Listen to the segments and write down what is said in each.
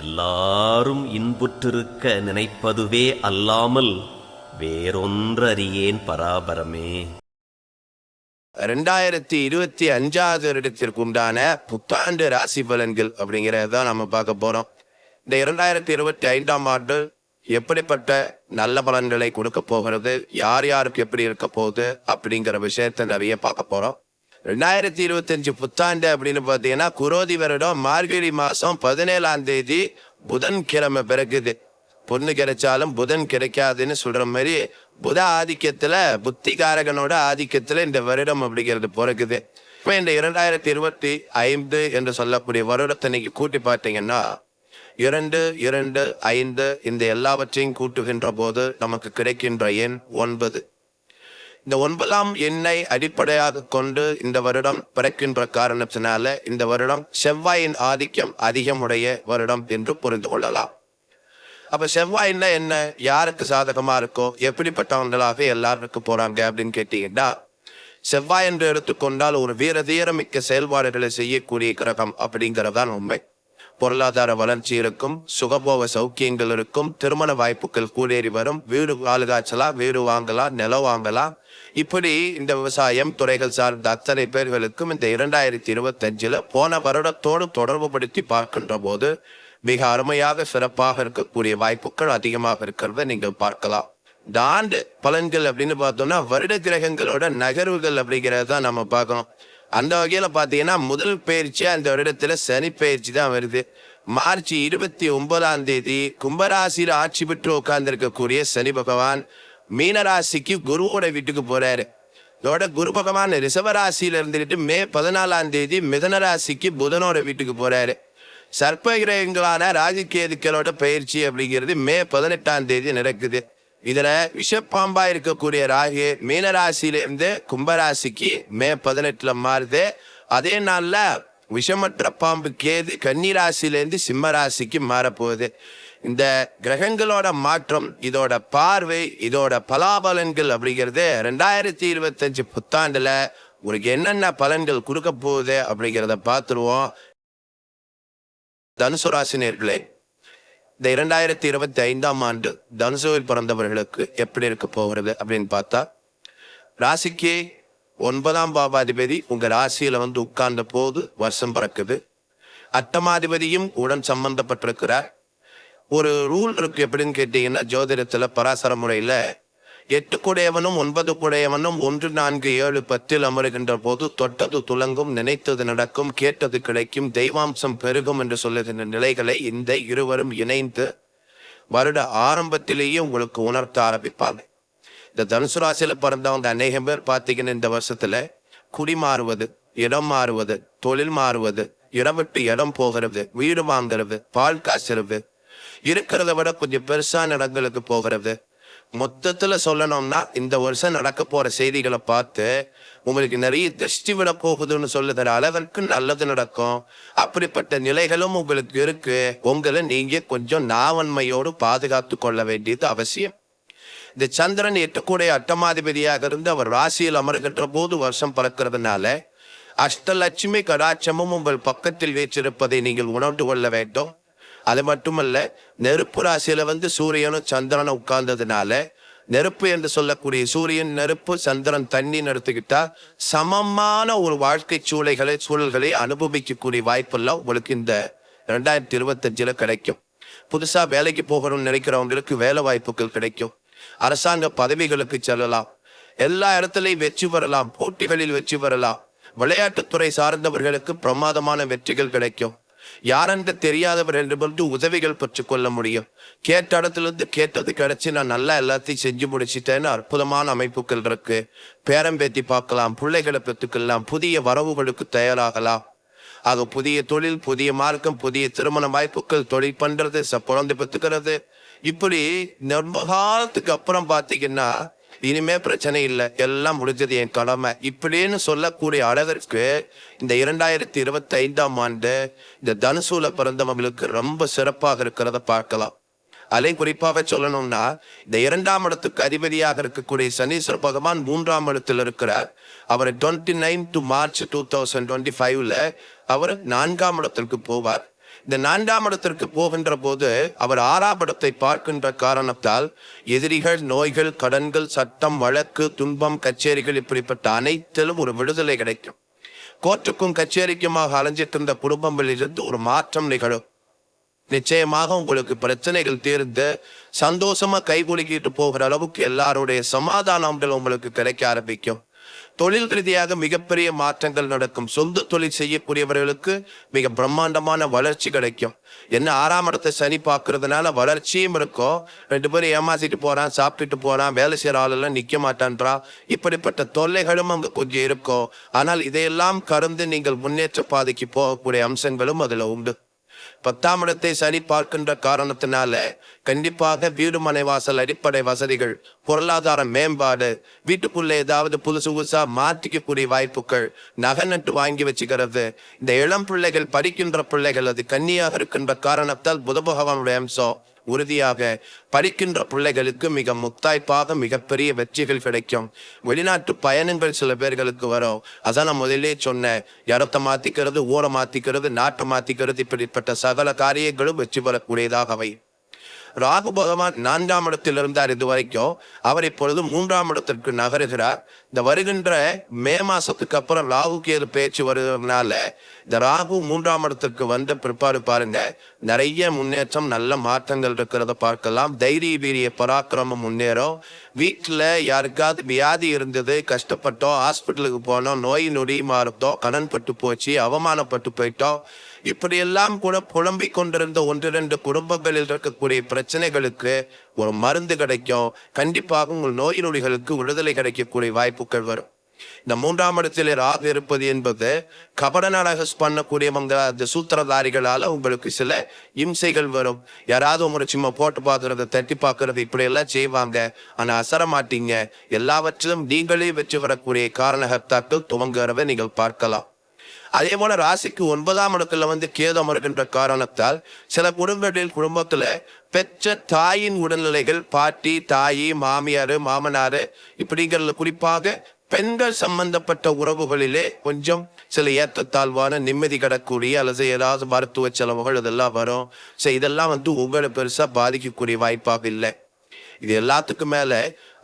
எல்லாரும் இன்புற்றிருக்க நினைப்பதுவே அல்லாமல் வேறொன்றறியேன் பராபரமே. 2025 வருடத்திற்கு உண்டான புத்தாண்டு ராசி பலன்கள் அப்படிங்கிறதான் நம்ம பார்க்க போறோம். இந்த 2025 ஆண்டு எப்படிப்பட்ட நல்ல பலன்களை கொடுக்க போகிறது, யார் யாருக்கு எப்படி இருக்க போகுது அப்படிங்கிற விஷயத்த நிறைய பார்க்க போறோம். 2025 புத்தாண்டு அப்படின்னு பார்த்தீங்கன்னா குரோதி வருடம் மார்கழி மாசம் 17ஆம் தேதி புதன்கிழமை பிறகுது. பொண்ணு கிடைச்சாலும் புதன் கிடைக்காதுன்னு சொல்ற மாதிரி புத ஆதிக்கத்துல புத்திகாரகனோட ஆதிக்கத்துல இந்த வருடம் அப்படிங்கிறது பிறகுது. இப்ப இந்த 2025 என்று சொல்லக்கூடிய வருடத்தை நீங்க கூட்டி பார்த்தீங்கன்னா 2, 2, 5 இந்த எல்லாவற்றையும் கூட்டுகின்ற போது நமக்கு கிடைக்கின்ற எண் 9. இந்த 9ஆம் எண்ணை அடிப்படையாக கொண்டு இந்த வருடம் பிறக்கின்ற காரணத்தினால இந்த வருடம் செவ்வாயின் ஆதிக்கம் அதிகமுடைய வருடம் என்று புரிந்து கொள்ளலாம். அப்ப செவ்வாய்னா என்ன, யாருக்கு சாதகமா இருக்கோ, எப்படிப்பட்டவங்களாக எல்லாருக்கும் போறாங்க அப்படின்னு கேட்டீங்கன்னா, செவ்வாய் என்று எடுத்துக்கொண்டால் ஒரு வீரதீரமிக்க செயல்பாடுகளை செய்யக்கூடிய கிரகம் அப்படிங்கிறதான் உண்மை. பொருளாதார வளர்ச்சி இருக்கும், சுகபோக சௌக்கியங்கள் இருக்கும், திருமண வாய்ப்புகள் கூடேறி வரும், வீடு காய்ச்சலாம், வீடு வாங்கலாம், நிலம் வாங்கலாம். இப்படி இந்த விவசாயம் துறைகள் சார்ந்த அத்தனை பேர்களுக்கும் இந்த 2025 போன வருடத்தோடு தொடர்பு படுத்தி பார்க்கின்ற போது மிக அருமையாக சிறப்பாக இருக்கக்கூடிய வாய்ப்புகள் அதிகமாக இருக்கிறத நீங்கள் பார்க்கலாம். இந்த ஆண்டு பலன்கள் அப்படின்னு பார்த்தோம்னா வருட கிரகங்களோட நகர்வுகள் அப்படிங்கிறத நம்ம பார்க்கணும். அந்த வகையில பாத்தீங்கன்னா முதல் பயிற்சி அந்த வருடத்துல சனி பயிற்சி தான் வருது. மார்ச் 29ஆம் தேதி கும்பராசியில ஆட்சி பெற்று உட்கார்ந்து இருக்கக்கூடிய சனி பகவான் மீனராசிக்கு குருவோட வீட்டுக்கு போறாரு. இதோட குரு பகவான் ரிஷபராசியில இருந்துட்டு மே 14ஆம் தேதி மிதனராசிக்கு புதனோட வீட்டுக்கு போறாரு. சர்ப்ப கிரகங்களான ராஜகேதுக்களோட பயிற்சி அப்படிங்கிறது மே 18ஆம் தேதி நடக்குது. இதுல விஷப்பாம்பா இருக்கக்கூடிய ராகு மீனராசியிலிருந்து கும்பராசிக்கு மே 18 மாறுது. அதே நாள்ல விஷமற்ற பாம்பு கேது கன்னிராசியிலிருந்து சிம்மராசிக்கு மாறப்போகுது. இந்த கிரகங்களோட மாற்றம், இதோட பார்வை, இதோட பலாபலன்கள் அப்படிங்கிறது 2025 புத்தாண்டுல உங்களுக்கு என்னென்ன பலன்கள் கொடுக்க போகுது அப்படிங்கிறத பார்த்துருவோம். தனுசு ராசினியர்களே, இந்த 2025ஆம் ஆண்டு தனுசுவில் பிறந்தவர்களுக்கு எப்படி இருக்க போகிறது அப்படின்னு பார்த்தா, ராசிக்கு 9ஆம் பாவாதிபதி உங்க ராசியில உட்கார்ந்த போது வருஷம் பிறக்குது. அட்டமாதிபதியும் உடன் சம்பந்தப்பட்டிருக்கிறார். ஒரு ரூல் இருக்கு எப்படின்னு கேட்டீங்கன்னா, ஜோதிடத்துல பராசர முறையில 8 குடையவனும் 9 குடையவனும் 1, 4, 7, 10 அமருகின்ற போது தொட்டது துலங்கும், நினைத்தது நடக்கும், கேட்டது கிடைக்கும், தெய்வாம்சம் பெருகும் என்று சொல்லுகின்ற நிலைகளை இந்த இருவரும் இணைந்து வருட ஆரம்பத்திலேயே உங்களுக்கு உணர்த்த ஆரம்பிப்பாங்க. இந்த தனுசு ராசியில பிறந்தவங்க அநேகம் பேர் பார்த்தீங்கன்னா இந்த வருஷத்துல குடி மாறுவது, இடம் மாறுவது, தொழில் மாறுவது, இடம் விட்டு இடம் போகிறது, வீடு வாங்குறது, பால் காய்ச்சறது, இருக்கிறத விட கொஞ்சம் பெருசான இடங்களுக்கு போகிறது. மொத்தத்துல சொல்லணும்னா இந்த வருஷம் நடக்க போற செய்திகளை பார்த்து உங்களுக்கு நிறைய திருஷ்டி விட போகுதுன்னு சொல்லுகிற அளவிற்கு நல்லது நடக்கும். அப்படிப்பட்ட நிலைகளும் உங்களுக்கு இருக்கு. உங்களை நீங்க கொஞ்சம் நாவன்மையோடு பாதுகாத்து கொள்ள வேண்டியது அவசியம். இந்த சந்திரன் 8 கூடை அட்டமாதிபதியாக இருந்து அவர் ராசியில் அமர்கின்ற போது வருஷம் பறக்கிறதுனால அஷ்டலட்சுமி கடாட்சமும் உங்கள் பக்கத்தில் வீற்றிருப்பதை நீங்கள் உணர்ந்து கொள்ள வேண்டும். அது மட்டுமல்ல, நெருப்பு ராசியில சூரியனும் சந்திரனும் உட்கார்ந்ததுனால நெருப்பு என்று சொல்லக்கூடிய சூரியன் நெருப்பு, சந்திரன் தண்ணீர் எடுத்துக்கிட்டா சமமான ஒரு வாழ்க்கை சூழல்களை அனுபவிக்கக்கூடிய வாய்ப்பெல்லாம் உங்களுக்கு இந்த 2025 கிடைக்கும். புதுசா வேலைக்கு போகணும்னு நினைக்கிறவங்களுக்கு வேலை வாய்ப்புகள் கிடைக்கும். அரசாங்க பதவிகளுக்கு செல்லலாம். எல்லா இடத்துலையும் வெற்றி பெறலாம். போட்டிகளில் வெற்றி பெறலாம். விளையாட்டுத்துறை சார்ந்தவர்களுக்கு பிரமாதமான வெற்றிகள் கிடைக்கும். யாரென்று தெரியாதவர் என்று உதவிகள் பெற்றுக் கொள்ள முடியும். கேட்ட இடத்துல கேட்டது கிடைச்சி நான் நல்லா எல்லாத்தையும் செஞ்சு முடிச்சிட்டேன்னு அற்புதமான அமைப்புகள் இருக்கு. பேரம்பேத்தி பார்க்கலாம், பிள்ளைகளை பெற்றுக்கொள்ளலாம், புதிய வரவுகளுக்கு தயாராகலாம். அது புதிய தொழில், புதிய மார்க்கம், புதிய திருமண வாய்ப்புகள், தொழில் பண்றது, குழந்தை பெற்றுக்கிறது. இப்படி ரொம்ப காலத்துக்கு அப்புறம் பார்த்தீங்கன்னா இனிமே பிரச்சனை இல்லை, எல்லாம் முடிஞ்சது, என் கடமை இப்படின்னு சொல்லக்கூடிய அளவிற்கு இந்த 2025ஆம் ஆண்டு இந்த தனுசூல பிறந்தவங்களுக்கு ரொம்ப சிறப்பாக இருக்கிறத பார்க்கலாம். அதை குறிப்பாக சொல்லணும்னா இந்த 2ஆம் இடத்துக்கு அதிபதியாக இருக்கக்கூடிய சனீஸ்வர பகவான் 3ஆம் இடத்தில் இருக்கிறார். அவர் 29 March 2025 அவர் 4ஆம் இடத்திற்கு போவார். இந்த 4ஆம் இடத்திற்கு போகின்ற போது அவர் 6ஆம் இடத்தை பார்க்கின்ற காரணத்தால் எதிரிகள், நோய்கள், கடன்கள், சட்டம், வழக்கு, துன்பம், கச்சேரிகள் இப்படிப்பட்ட அனைத்திலும் ஒரு விடுதலை கிடைக்கும். கோர்ட்டுக்கும் கச்சேரிக்குமாக அலைஞ்சிட்டு இருந்த குடும்பங்களிலிருந்து ஒரு மாற்றம் நிகழும். நிச்சயமாக உங்களுக்கு பிரச்சனைகள் தீர்ந்து சந்தோஷமா கைகுலுக்கிட்டு போகிற அளவுக்கு எல்லாருடைய சமாதானங்கள் உங்களுக்கு கிடைக்க ஆரம்பிக்கும். தொழில் ரீதியாக மிகப்பெரிய மாற்றங்கள் நடக்கும். சொந்த தொழில் செய்யக்கூடியவர்களுக்கு மிக பிரம்மாண்டமான வளர்ச்சி கிடைக்கும். என்ன 6ஆம் இடத்தை சனி பார்க்கறதுனால வளர்ச்சியும் இருக்கும். 2 பேரும் ஏமாத்திட்டு போறான், சாப்பிட்டுட்டு போறான், வேலை செய்யற ஆளெல்லாம் நிக்க மாட்டான்றான். இப்படிப்பட்ட தொல்லைகளும் அங்க கொஞ்சம் இருக்கும். ஆனால் இதையெல்லாம் கடந்து நீங்கள் முன்னேற்ற பாதைக்கு போகக்கூடிய அம்சங்களும் அதுல உண்டு. 10ஆம் இடத்தை சனி பார்க்கின்ற காரணத்தினால கண்டிப்பாக வீடு மனை வாசல், அடிப்படை வசதிகள், பொருளாதார மேம்பாடு, வீட்டுக்குள்ள ஏதாவது புதுசா மாற்றிக்கக்கூடிய வாய்ப்புகள், நகை நட்டு வாங்கி வச்சுக்கிறது. இந்த இளம் பிள்ளைகள், படிக்கின்ற பிள்ளைகள், அது கன்னியாக இருக்கின்ற காரணத்தால் புத பகவானுடைய அம்சம் உறுதியாக படிக்கின்ற பிள்ளைகளுக்கு மிக முத்தாய்ப்பாக மிகப்பெரிய வெற்றிகள் கிடைக்கும். வெளிநாட்டு பயணங்கள் சில பேர்களுக்கு வரும். அதான் நான் முதலே சொன்னேன், இடத்தை மாத்திக்கிறது, ஊரை மாத்திக்கிறது, நாட்டை மாத்திக்கிறது, இப்படிப்பட்ட சகல காரியங்களும் வெற்றி பெறக்கூடியதாக அவை. ராகு பகவான் 4ஆம் இடத்தில் இருந்தார் இது வரைக்கும். அவர் இப்பொழுது 3ஆம் இடத்திற்கு நகருகிறார். இந்த வருகின்ற மே மாசத்துக்கு அப்புறம் ராகு கேது பேச்சு வருகிறதுனால இந்த ராகு 3ஆம் இடத்திற்கு வந்த பிற்பாடு பாருங்க, நிறைய முன்னேற்றம், நல்ல மாற்றங்கள் இருக்கிறத பார்க்கலாம். தைரிய வீரிய பராக்கிரமம் முன்னேறும். வீட்டுல யாருக்காவது வியாதி இருந்தது, கஷ்டப்பட்டோம், ஹாஸ்பிட்டலுக்கு போனோம், நோய் நொடி மாறுத்தோம், கடன் பட்டு போச்சு, அவமானப்பட்டு போயிட்டோம், இப்படியெல்லாம் கூட புலம்பிக் கொண்டிருந்த 1-2 குடும்பங்களில் இருக்கக்கூடிய பிரச்சனைகளுக்கு ஒரு மருந்து கிடைக்கும். கண்டிப்பாக உங்கள் நோய் நொடிகளுக்கு விடுதலை கிடைக்கக்கூடிய வாய்ப்புகள் வரும். இந்த 3ஆம் இடத்திலே ராகு இருப்பது என்பது கபட நாடகம் பண்ணக்கூடியவங்க, அந்த சூத்திரதாரிகளால உங்களுக்கு சில இம்சைகள் வரும். யாராவது உங்களை சும்மா போட்டு பார்க்கறது, தட்டி பார்க்கறது, இப்படி எல்லாம் செய்வாங்க. ஆனா அசர மாட்டீங்க. எல்லாவற்றிலும் நீங்களே வெற்றி வரக்கூடிய காரணகர்த்தாக்கள் துவங்குறவை நீங்கள் பார்க்கலாம். அதே போல ராசிக்கு 9ஆம் இடத்துல கேது அமர்கின்ற காரணத்தால் சில குடும்பத்துல பெற்ற தாயின் உடல்நிலைகள், பாட்டி, தாயி, மாமியாரு, மாமனாரு இப்படிங்கிறதுல குறிப்பாக பெண்கள் சம்பந்தப்பட்ட உறவுகளிலே கொஞ்சம் சில ஏற்றத்தாழ்வான நிம்மதி கிடக்கூடிய அல்லது ஏதாவது மருத்துவ செலவுகள் இதெல்லாம் வரும். இதெல்லாம் உங்களை பெருசா பாதிக்கக்கூடிய வாய்ப்பாக இல்லை. இது எல்லாத்துக்கும் மேல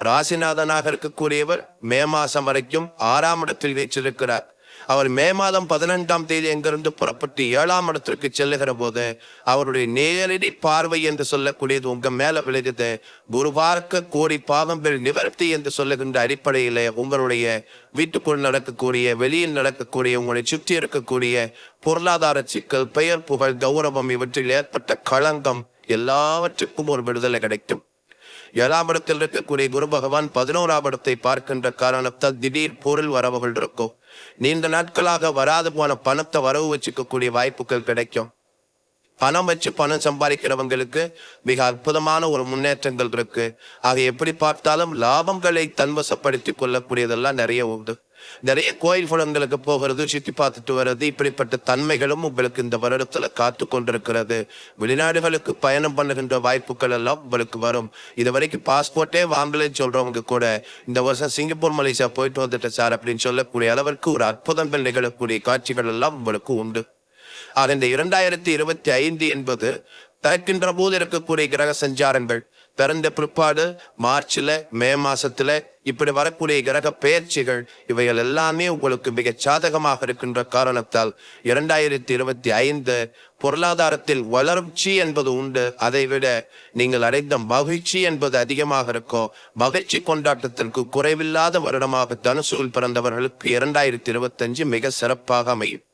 ராசிநாதனாக இருக்கக்கூடியவர் மே மாசம் வரைக்கும் 6ஆம் இடத்தில் வீற்றிருக்கிறார். அவர் மே மாதம் 15ஆம் தேதி எங்கிருந்து புறப்பட்டு 7ஆம் இடத்திற்கு செல்லுகிற போது அவருடைய நேரடி பார்வை என்று சொல்லக்கூடியது உங்க மேல விளைந்தது. குரு பார்க்க கோடி பாவம் நிவர்த்தி என்று சொல்லுகின்ற அடிப்படையில உங்களுடைய வீட்டுக்குள் நடக்கக்கூடிய, வெளியில் நடக்கக்கூடிய, உங்களை சுற்றி இருக்கக்கூடிய பொருளாதார சிக்கல், பெயர் புகழ், கௌரவம் இவற்றில் ஏற்பட்ட களங்கம் எல்லாவற்றுக்கும் ஒரு விடுதலை கிடைக்கும். 7ஆம் இடத்தில் இருக்கக்கூடிய குரு பகவான் 11ஆம் இடத்தை பார்க்கின்ற காரணத்தால் திடீர் பொருள் வரவுகள் இருக்கும். நீண்ட நாட்களாக வராது போன பணத்தை வரவு வச்சுக்கக்கூடிய வாய்ப்புகள் கிடைக்கும். பணம் வச்சு பணம் சம்பாதிக்கிறவங்களுக்கு மிக அற்புதமான ஒரு முன்னேற்றங்கள் இருக்கு. ஆக எப்படி பார்த்தாலும் லாபங்களை தன்வசப்படுத்திக் கொள்ளக்கூடியதெல்லாம் நிறைய உண்டு. நிறைய கோயில் குளங்களுக்கு போகிறது, சுற்றி பார்த்துட்டு வர்றது, இப்படிப்பட்ட தன்மைகளும் உங்களுக்கு இந்த வருடத்துல காத்து கொண்டிருக்கிறது. வெளிநாடுகளுக்கு பயணம் பண்ணுகின்ற வாய்ப்புகள் எல்லாம் உங்களுக்கு வரும். இது வரைக்கும் பாஸ்போர்ட்டே வாங்கலன்னு சொல்றவங்க கூட இந்த வருஷம் சிங்கப்பூர், மலேசியா போயிட்டு வந்துட்டு சார் அப்படின்னு சொல்லக்கூடிய அளவிற்கு ஒரு அற்புதங்கள் நிகழக்கூடிய காட்சிகள் எல்லாம் உங்களுக்கு உண்டு. ஆக இந்த 2025 என்பது பிறக்கின்ற போது இருக்கக்கூடிய கிரக சஞ்சாரங்கள், பிறந்த பிற்பாடு மார்ச்ல, மே மாசத்துல இப்படி வரக்கூடிய கிரக பெயர்ச்சிகள், இவைகள் எல்லாமே உங்களுக்கு மிக சாதகமாக இருக்கின்ற காரணத்தால் 2025 பொருளாதாரத்தில் வளர்ச்சி என்பது உண்டு. அதை விட நீங்கள் அடைந்த மகிழ்ச்சி என்பது அதிகமாக இருக்கும். மகிழ்ச்சி கொண்டாட்டத்திற்கு குறைவில்லாத வருடமாக தனுசுவில் பிறந்தவர்களுக்கு 2025 மிக சிறப்பாக அமையும்.